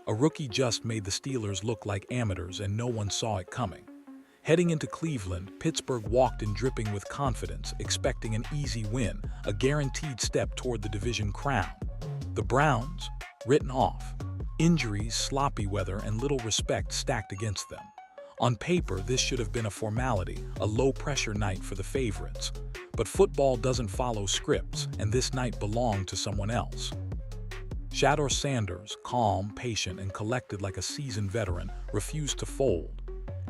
A rookie just made the Steelers look like amateurs and no one saw it coming. Heading into Cleveland, Pittsburgh walked in dripping with confidence, expecting an easy win, a guaranteed step toward the division crown. The Browns, written off. Injuries, sloppy weather, and little respect stacked against them. On paper, this should have been a formality, a low-pressure night for the favorites. But football doesn't follow scripts, and this night belonged to someone else. Shedeur Sanders, calm, patient, and collected like a seasoned veteran, refused to fold.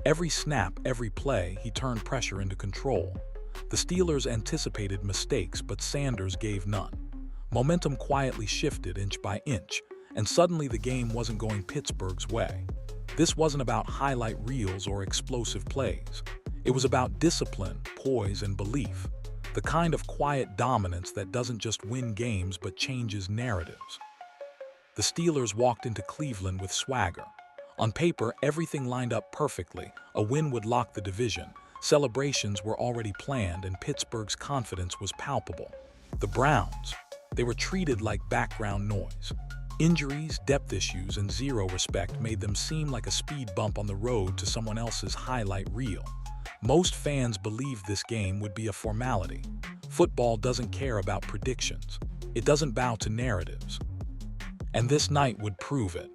Every snap, every play, he turned pressure into control. The Steelers anticipated mistakes, but Sanders gave none. Momentum quietly shifted inch by inch, and suddenly the game wasn't going Pittsburgh's way. This wasn't about highlight reels or explosive plays. It was about discipline, poise, and belief. The kind of quiet dominance that doesn't just win games but changes narratives. The Steelers walked into Cleveland with swagger. On paper, everything lined up perfectly. A win would lock the division. Celebrations were already planned, and Pittsburgh's confidence was palpable. The Browns, they were treated like background noise. Injuries, depth issues, and zero respect made them seem like a speed bump on the road to someone else's highlight reel. Most fans believed this game would be a formality. Football doesn't care about predictions. It doesn't bow to narratives. And this night would prove it.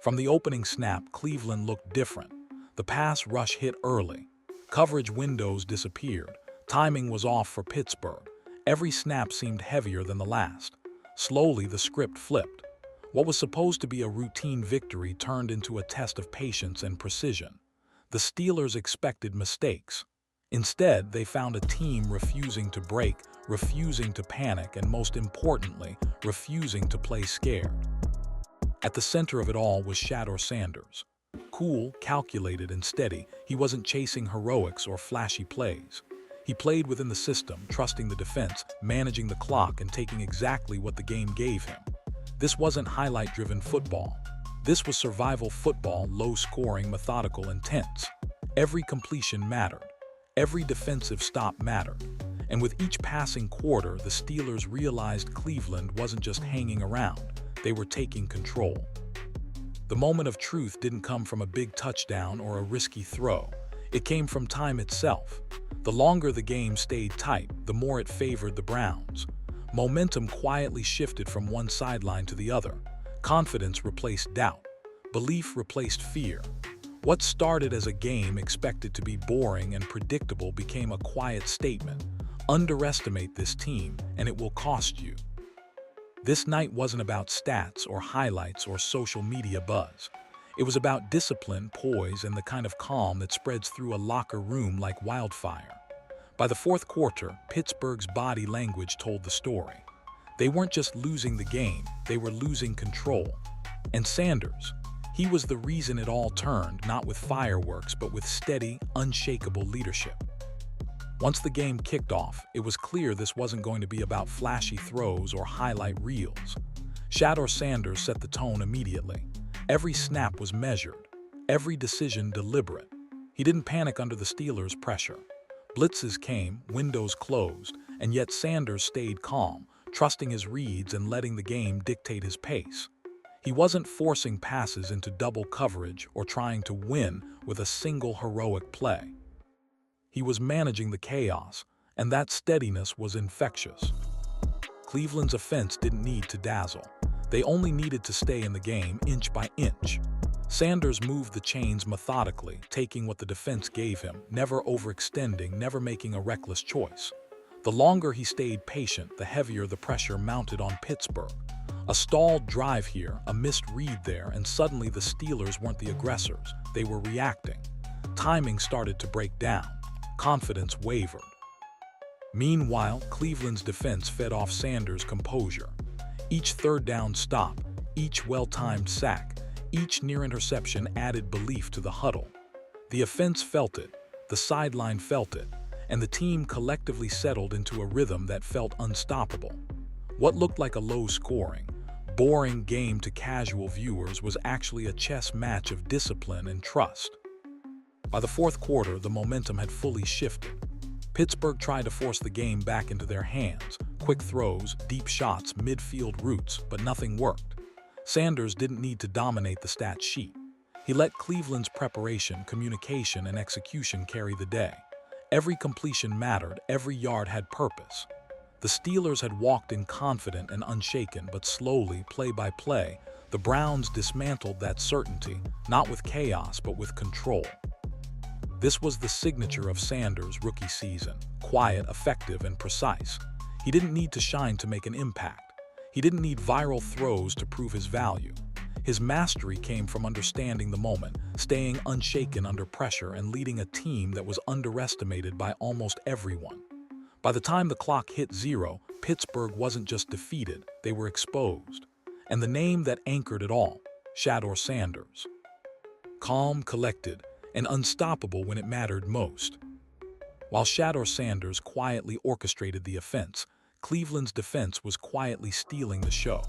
From the opening snap, Cleveland looked different. The pass rush hit early. Coverage windows disappeared. Timing was off for Pittsburgh. Every snap seemed heavier than the last. Slowly, the script flipped. What was supposed to be a routine victory turned into a test of patience and precision. The Steelers expected mistakes. Instead, they found a team refusing to break, refusing to panic, and most importantly, refusing to play scared. At the center of it all was Shedeur Sanders. Cool, calculated, and steady, he wasn't chasing heroics or flashy plays. He played within the system, trusting the defense, managing the clock, and taking exactly what the game gave him. This wasn't highlight-driven football. This was survival football, low-scoring, methodical, intense. Every completion mattered. Every defensive stop mattered. And with each passing quarter, the Steelers realized Cleveland wasn't just hanging around. They were taking control. The moment of truth didn't come from a big touchdown or a risky throw. It came from time itself. The longer the game stayed tight, the more it favored the Browns. Momentum quietly shifted from one sideline to the other. Confidence replaced doubt. Belief replaced fear. What started as a game expected to be boring and predictable became a quiet statement. Underestimate this team, and it will cost you. This night wasn't about stats or highlights or social media buzz. It was about discipline, poise, and the kind of calm that spreads through a locker room like wildfire. By the fourth quarter, Pittsburgh's body language told the story. They weren't just losing the game, they were losing control. And Sanders, he was the reason it all turned, not with fireworks, but with steady, unshakable leadership. Once the game kicked off, it was clear this wasn't going to be about flashy throws or highlight reels. Shedeur Sanders set the tone immediately. Every snap was measured, every decision deliberate. He didn't panic under the Steelers' pressure. Blitzes came, windows closed, and yet Sanders stayed calm, trusting his reads and letting the game dictate his pace. He wasn't forcing passes into double coverage or trying to win with a single heroic play. He was managing the chaos, and that steadiness was infectious. Cleveland's offense didn't need to dazzle. They only needed to stay in the game inch by inch. Sanders moved the chains methodically, taking what the defense gave him, never overextending, never making a reckless choice. The longer he stayed patient, the heavier the pressure mounted on Pittsburgh. A stalled drive here, a missed read there, and suddenly the Steelers weren't the aggressors. They were reacting. Timing started to break down. Confidence wavered. Meanwhile, Cleveland's defense fed off Sanders' composure. Each third down stop, each well-timed sack, each near interception added belief to the huddle. The offense felt it, the sideline felt it, and the team collectively settled into a rhythm that felt unstoppable. What looked like a low-scoring, boring game to casual viewers was actually a chess match of discipline and trust. By the fourth quarter, the momentum had fully shifted. Pittsburgh tried to force the game back into their hands. Quick throws, deep shots, midfield routes, but nothing worked. Sanders didn't need to dominate the stat sheet. He let Cleveland's preparation, communication, and execution carry the day. Every completion mattered, every yard had purpose. The Steelers had walked in confident and unshaken, but slowly, play by play, the Browns dismantled that certainty, not with chaos, but with control. This was the signature of Sanders' rookie season: quiet, effective, and precise. He didn't need to shine to make an impact. He didn't need viral throws to prove his value. His mastery came from understanding the moment, staying unshaken under pressure, and leading a team that was underestimated by almost everyone. By the time the clock hit 0, Pittsburgh wasn't just defeated, they were exposed. And the name that anchored it all: Shedeur Sanders. Calm, collected, and unstoppable when it mattered most. While Shedeur Sanders quietly orchestrated the offense, Cleveland's defense was quietly stealing the show.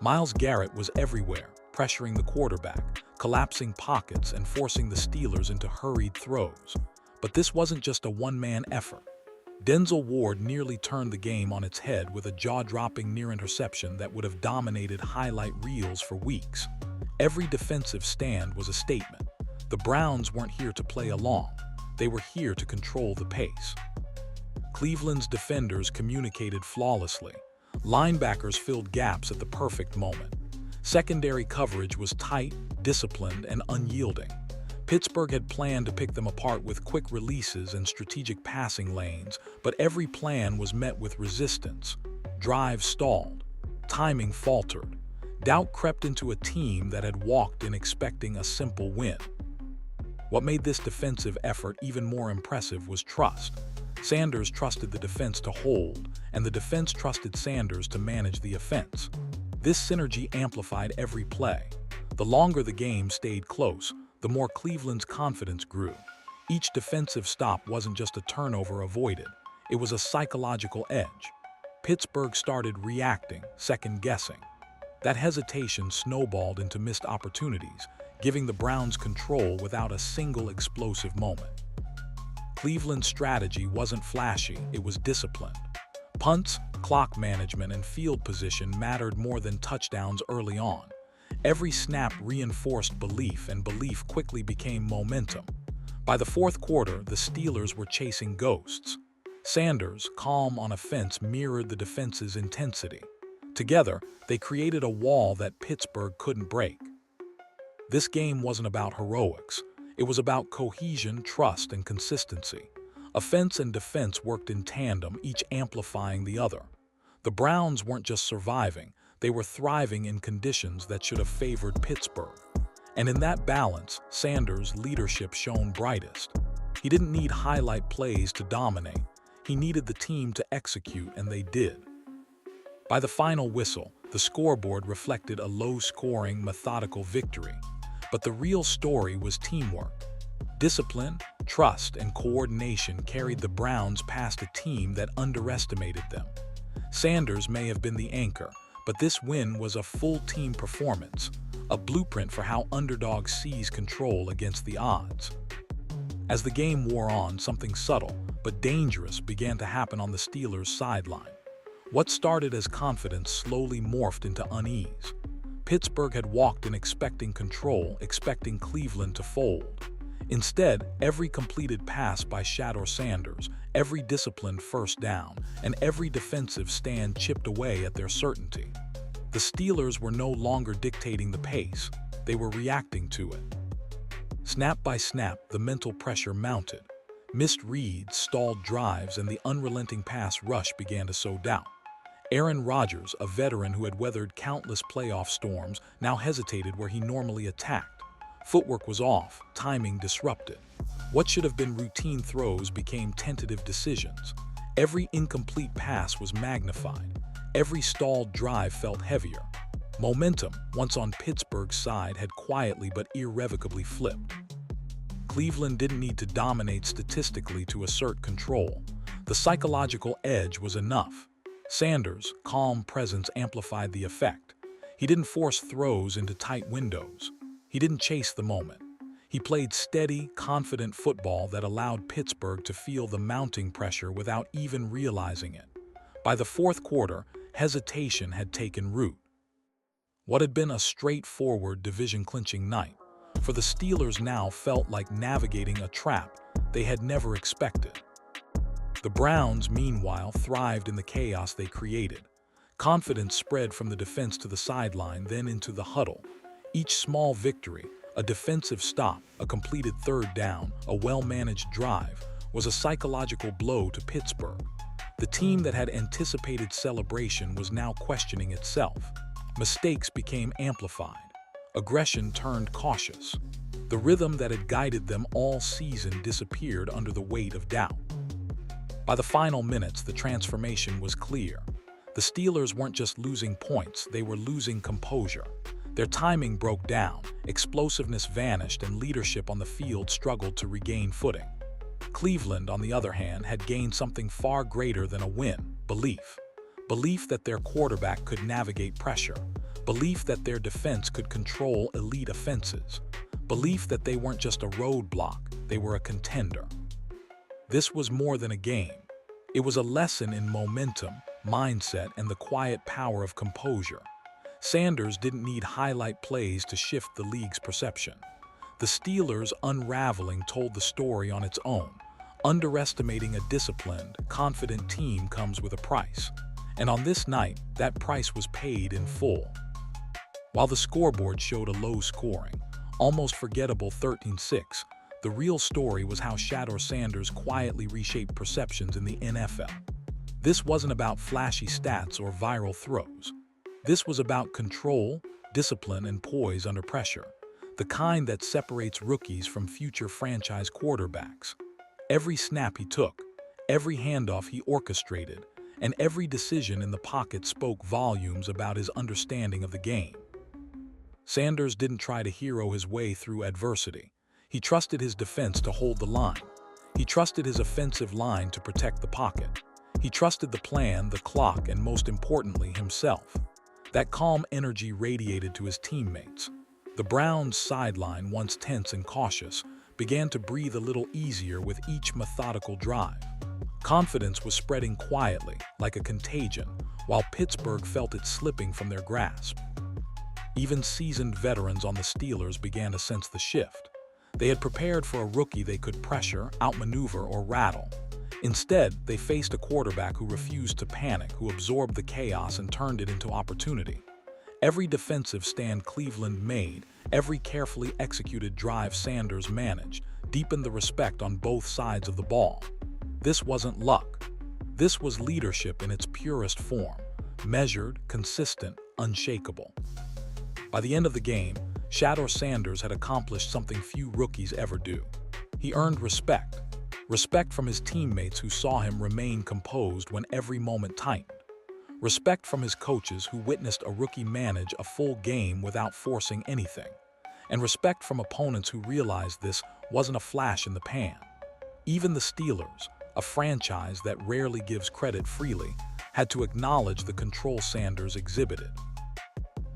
Myles Garrett was everywhere, pressuring the quarterback, collapsing pockets, and forcing the Steelers into hurried throws. But this wasn't just a one-man effort. Denzel Ward nearly turned the game on its head with a jaw-dropping near interception that would have dominated highlight reels for weeks. Every defensive stand was a statement. The Browns weren't here to play along. They were here to control the pace. Cleveland's defenders communicated flawlessly. Linebackers filled gaps at the perfect moment. Secondary coverage was tight, disciplined, and unyielding. Pittsburgh had planned to pick them apart with quick releases and strategic passing lanes, but every plan was met with resistance. Drives stalled. Timing faltered. Doubt crept into a team that had walked in expecting a simple win. What made this defensive effort even more impressive was trust. Sanders trusted the defense to hold, and the defense trusted Sanders to manage the offense. This synergy amplified every play. The longer the game stayed close, the more Cleveland's confidence grew. Each defensive stop wasn't just a turnover avoided, it was a psychological edge. Pittsburgh started reacting, second-guessing. That hesitation snowballed into missed opportunities, giving the Browns control without a single explosive moment. Cleveland's strategy wasn't flashy, it was disciplined. Punts, clock management, and field position mattered more than touchdowns early on. Every snap reinforced belief, and belief quickly became momentum. By the fourth quarter, the Steelers were chasing ghosts. Sanders, calm on offense, mirrored the defense's intensity. Together, they created a wall that Pittsburgh couldn't break. This game wasn't about heroics. It was about cohesion, trust, and consistency. Offense and defense worked in tandem, each amplifying the other. The Browns weren't just surviving, they were thriving in conditions that should have favored Pittsburgh. And in that balance, Sanders' leadership shone brightest. He didn't need highlight plays to dominate. He needed the team to execute, and they did. By the final whistle, the scoreboard reflected a low-scoring, methodical victory. But the real story was teamwork. Discipline, trust, and coordination carried the Browns past a team that underestimated them. Sanders may have been the anchor, but this win was a full-team performance, a blueprint for how underdogs seize control against the odds. As the game wore on, something subtle but dangerous began to happen on the Steelers' sideline. What started as confidence slowly morphed into unease. Pittsburgh had walked in expecting control, expecting Cleveland to fold. Instead, every completed pass by Shedeur Sanders, every disciplined first down, and every defensive stand chipped away at their certainty. The Steelers were no longer dictating the pace, they were reacting to it. Snap by snap, the mental pressure mounted. Missed reads, stalled drives, and the unrelenting pass rush began to sow doubt. Aaron Rodgers, a veteran who had weathered countless playoff storms, now hesitated where he normally attacked. Footwork was off, timing disrupted. What should have been routine throws became tentative decisions. Every incomplete pass was magnified. Every stalled drive felt heavier. Momentum, once on Pittsburgh's side, had quietly but irrevocably flipped. Cleveland didn't need to dominate statistically to assert control. The psychological edge was enough. Sanders' calm presence amplified the effect. He didn't force throws into tight windows. He didn't chase the moment. He played steady, confident football that allowed Pittsburgh to feel the mounting pressure without even realizing it. By the fourth quarter, hesitation had taken root. What had been a straightforward division-clinching night, for the Steelers now felt like navigating a trap they had never expected. The Browns, meanwhile, thrived in the chaos they created. Confidence spread from the defense to the sideline, then into the huddle. Each small victory, a defensive stop, a completed third down, a well-managed drive, was a psychological blow to Pittsburgh. The team that had anticipated celebration was now questioning itself. Mistakes became amplified. Aggression turned cautious. The rhythm that had guided them all season disappeared under the weight of doubt. By the final minutes, the transformation was clear. The Steelers weren't just losing points, they were losing composure. Their timing broke down, explosiveness vanished, and leadership on the field struggled to regain footing. Cleveland, on the other hand, had gained something far greater than a win: belief. Belief that their quarterback could navigate pressure. Belief that their defense could control elite offenses. Belief that they weren't just a roadblock, they were a contender. This was more than a game. It was a lesson in momentum, mindset, and the quiet power of composure. Sanders didn't need highlight plays to shift the league's perception. The Steelers' unraveling told the story on its own. Underestimating a disciplined, confident team comes with a price. And on this night, that price was paid in full. While the scoreboard showed a low-scoring, almost forgettable 13-6, the real story was how Shedeur Sanders quietly reshaped perceptions in the NFL. This wasn't about flashy stats or viral throws. This was about control, discipline, and poise under pressure, the kind that separates rookies from future franchise quarterbacks. Every snap he took, every handoff he orchestrated, and every decision in the pocket spoke volumes about his understanding of the game. Sanders didn't try to hero his way through adversity. He trusted his defense to hold the line. He trusted his offensive line to protect the pocket. He trusted the plan, the clock, and most importantly, himself. That calm energy radiated to his teammates. The Browns' sideline, once tense and cautious, began to breathe a little easier with each methodical drive. Confidence was spreading quietly, like a contagion, while Pittsburgh felt it slipping from their grasp. Even seasoned veterans on the Steelers began to sense the shift. They had prepared for a rookie they could pressure, outmaneuver, or rattle. Instead, they faced a quarterback who refused to panic, who absorbed the chaos and turned it into opportunity. Every defensive stand Cleveland made, every carefully executed drive Sanders managed, deepened the respect on both sides of the ball. This wasn't luck. This was leadership in its purest form, measured, consistent, unshakable. By the end of the game, Shedeur Sanders had accomplished something few rookies ever do. He earned respect. Respect from his teammates who saw him remain composed when every moment tightened. Respect from his coaches who witnessed a rookie manage a full game without forcing anything. And respect from opponents who realized this wasn't a flash in the pan. Even the Steelers, a franchise that rarely gives credit freely, had to acknowledge the control Sanders exhibited.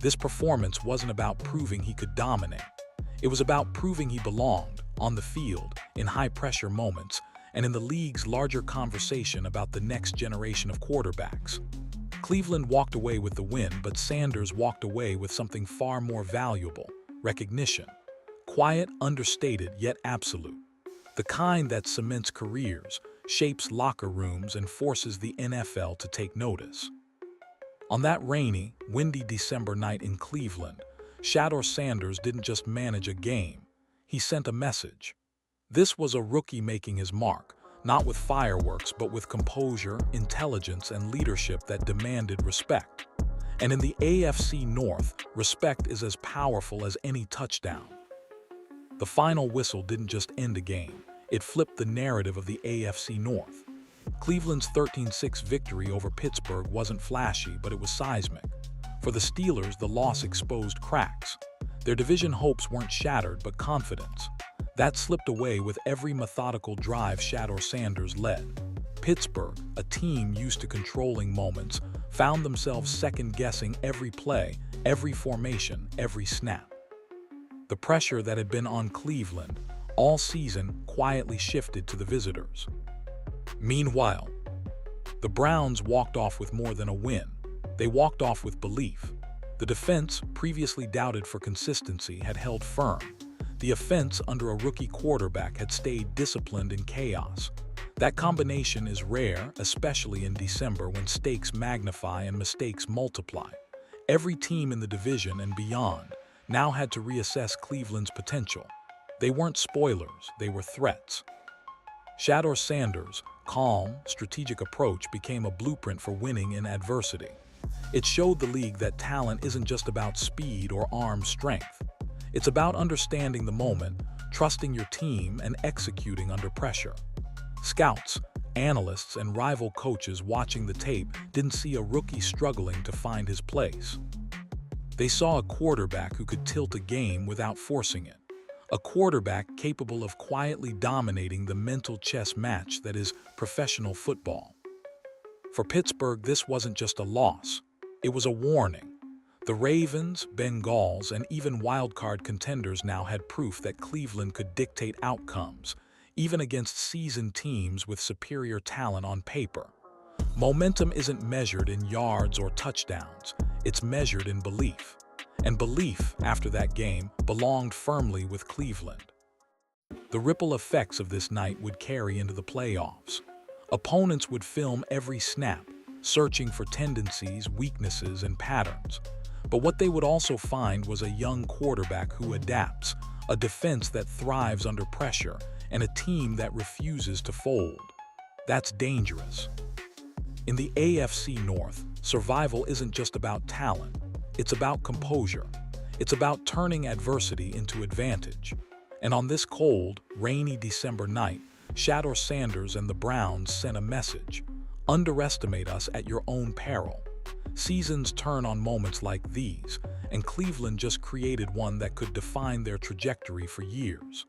This performance wasn't about proving he could dominate. It was about proving he belonged, on the field, in high-pressure moments, and in the league's larger conversation about the next generation of quarterbacks. Cleveland walked away with the win, but Sanders walked away with something far more valuable: recognition. Quiet, understated, yet absolute. The kind that cements careers, shapes locker rooms, and forces the NFL to take notice. On that rainy, windy December night in Cleveland, Shedeur Sanders didn't just manage a game, he sent a message. This was a rookie making his mark, not with fireworks but with composure, intelligence, and leadership that demanded respect. And in the AFC North, respect is as powerful as any touchdown. The final whistle didn't just end a game, it flipped the narrative of the AFC North. Cleveland's 13-6 victory over Pittsburgh wasn't flashy, but it was seismic. For the Steelers, the loss exposed cracks. Their division hopes weren't shattered, but confidence. That slipped away with every methodical drive Shedeur Sanders led. Pittsburgh, a team used to controlling moments, found themselves second-guessing every play, every formation, every snap. The pressure that had been on Cleveland all season quietly shifted to the visitors. Meanwhile, the Browns walked off with more than a win. They walked off with belief. The defense, previously doubted for consistency, had held firm. The offense, under a rookie quarterback, had stayed disciplined in chaos. That combination is rare, especially in December when stakes magnify and mistakes multiply. Every team in the division and beyond now had to reassess Cleveland's potential. They weren't spoilers, they were threats. Shedeur Sanders' calm, strategic approach became a blueprint for winning in adversity. It showed the league that talent isn't just about speed or arm strength. It's about understanding the moment, trusting your team, and executing under pressure. Scouts, analysts, and rival coaches watching the tape didn't see a rookie struggling to find his place. They saw a quarterback who could tilt a game without forcing it. A quarterback capable of quietly dominating the mental chess match that is professional football. For Pittsburgh, this wasn't just a loss. It was a warning. The Ravens, Bengals, and even wildcard contenders now had proof that Cleveland could dictate outcomes, even against seasoned teams with superior talent on paper. Momentum isn't measured in yards or touchdowns, it's measured in belief. And belief, after that game, belonged firmly with Cleveland. The ripple effects of this night would carry into the playoffs. Opponents would film every snap, searching for tendencies, weaknesses, and patterns. But what they would also find was a young quarterback who adapts, a defense that thrives under pressure, and a team that refuses to fold. That's dangerous. In the AFC North, survival isn't just about talent. It's about composure. It's about turning adversity into advantage. And on this cold, rainy December night, Shedeur Sanders and the Browns sent a message. Underestimate us at your own peril. Seasons turn on moments like these, and Cleveland just created one that could define their trajectory for years.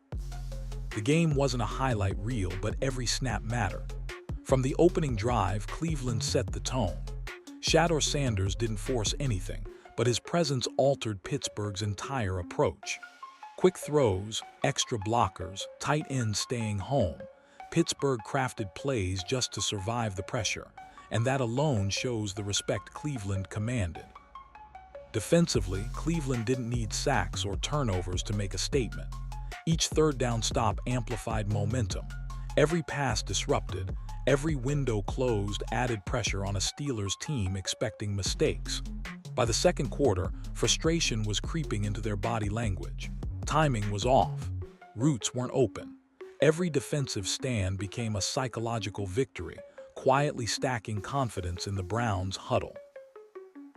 The game wasn't a highlight reel, but every snap mattered. From the opening drive, Cleveland set the tone. Shedeur Sanders didn't force anything, but his presence altered Pittsburgh's entire approach. Quick throws, extra blockers, tight ends staying home. Pittsburgh crafted plays just to survive the pressure, and that alone shows the respect Cleveland commanded. Defensively, Cleveland didn't need sacks or turnovers to make a statement. Each third down stop amplified momentum. Every pass disrupted, every window closed added pressure on a Steelers team expecting mistakes. By the second quarter, frustration was creeping into their body language. Timing was off. Routes weren't open. Every defensive stand became a psychological victory, quietly stacking confidence in the Browns' huddle.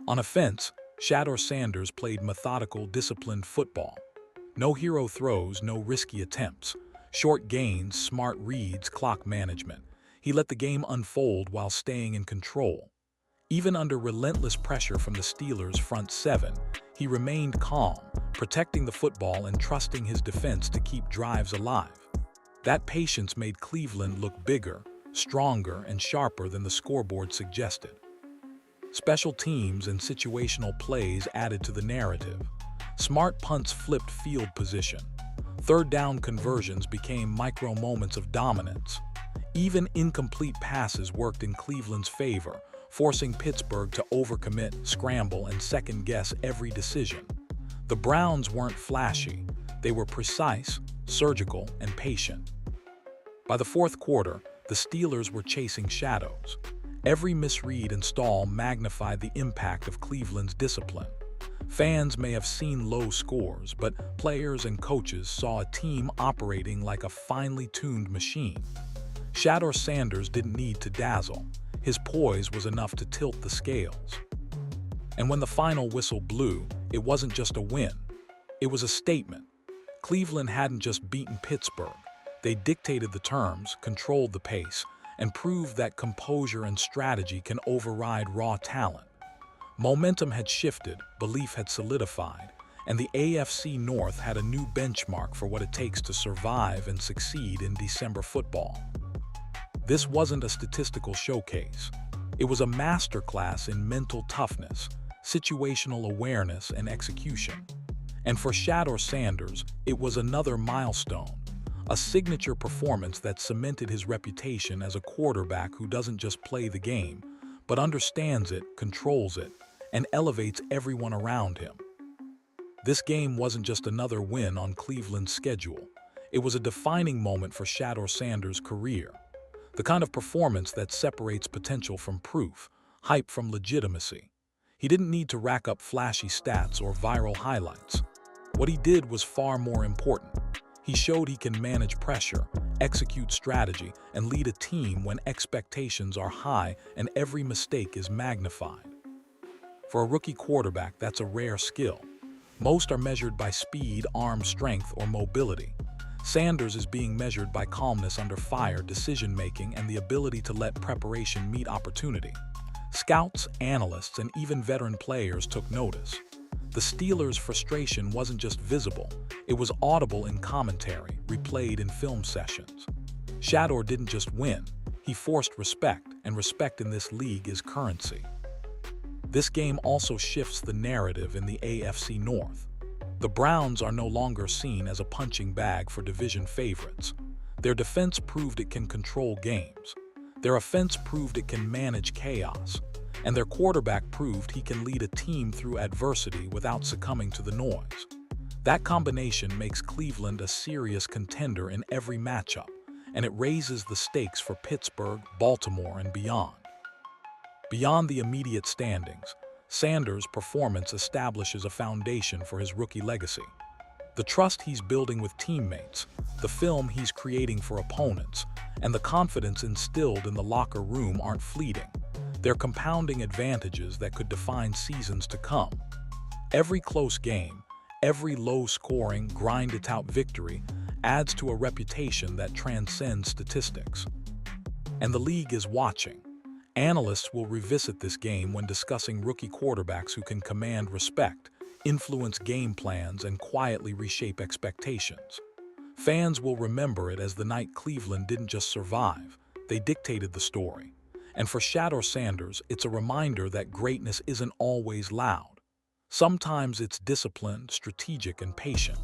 On offense, Shedeur Sanders played methodical, disciplined football. No hero throws, no risky attempts. Short gains, smart reads, clock management. He let the game unfold while staying in control. Even under relentless pressure from the Steelers' front seven, he remained calm, protecting the football and trusting his defense to keep drives alive. That patience made Cleveland look bigger, stronger, and sharper than the scoreboard suggested. Special teams and situational plays added to the narrative. Smart punts flipped field position. Third down conversions became micro moments of dominance. Even incomplete passes worked in Cleveland's favor, forcing Pittsburgh to overcommit, scramble, and second-guess every decision. The Browns weren't flashy. They were precise, surgical, and patient. By the fourth quarter, the Steelers were chasing shadows. Every misread and stall magnified the impact of Cleveland's discipline. Fans may have seen low scores, but players and coaches saw a team operating like a finely tuned machine. Shedeur Sanders didn't need to dazzle. His poise was enough to tilt the scales. And when the final whistle blew, it wasn't just a win. It was a statement. Cleveland hadn't just beaten Pittsburgh. They dictated the terms, controlled the pace, and proved that composure and strategy can override raw talent. Momentum had shifted, belief had solidified, and the AFC North had a new benchmark for what it takes to survive and succeed in December football. This wasn't a statistical showcase. It was a masterclass in mental toughness, situational awareness, and execution. And for Shedeur Sanders, it was another milestone, a signature performance that cemented his reputation as a quarterback who doesn't just play the game, but understands it, controls it, and elevates everyone around him. This game wasn't just another win on Cleveland's schedule. It was a defining moment for Shedeur Sanders' career. The kind of performance that separates potential from proof, hype from legitimacy. He didn't need to rack up flashy stats or viral highlights. What he did was far more important. He showed he can manage pressure, execute strategy, and lead a team when expectations are high and every mistake is magnified. For a rookie quarterback, that's a rare skill. Most are measured by speed, arm strength, or mobility. Sanders is being measured by calmness under fire, decision-making, and the ability to let preparation meet opportunity. Scouts, analysts, and even veteran players took notice. The Steelers' frustration wasn't just visible, it was audible in commentary, replayed in film sessions. Shedeur didn't just win, he forced respect, and respect in this league is currency. This game also shifts the narrative in the AFC North. The Browns are no longer seen as a punching bag for division favorites. Their defense proved it can control games. Their offense proved it can manage chaos. And their quarterback proved he can lead a team through adversity without succumbing to the noise. That combination makes Cleveland a serious contender in every matchup, and it raises the stakes for Pittsburgh, Baltimore, and beyond. Beyond the immediate standings, Sanders' performance establishes a foundation for his rookie legacy. The trust he's building with teammates, the film he's creating for opponents, and the confidence instilled in the locker room aren't fleeting. They're compounding advantages that could define seasons to come. Every close game, every low-scoring, grind-it-out victory adds to a reputation that transcends statistics. And the league is watching. Analysts will revisit this game when discussing rookie quarterbacks who can command respect, influence game plans, and quietly reshape expectations. Fans will remember it as the night Cleveland didn't just survive, they dictated the story. And for Shedeur Sanders, it's a reminder that greatness isn't always loud. Sometimes it's disciplined, strategic, and patient.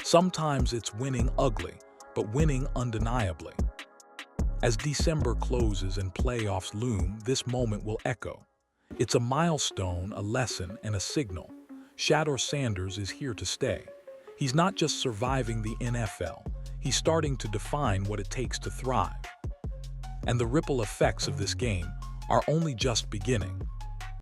Sometimes it's winning ugly, but winning undeniably. As December closes and playoffs loom, this moment will echo. It's a milestone, a lesson, and a signal. Shedeur Sanders is here to stay. He's not just surviving the NFL, he's starting to define what it takes to thrive. And the ripple effects of this game are only just beginning.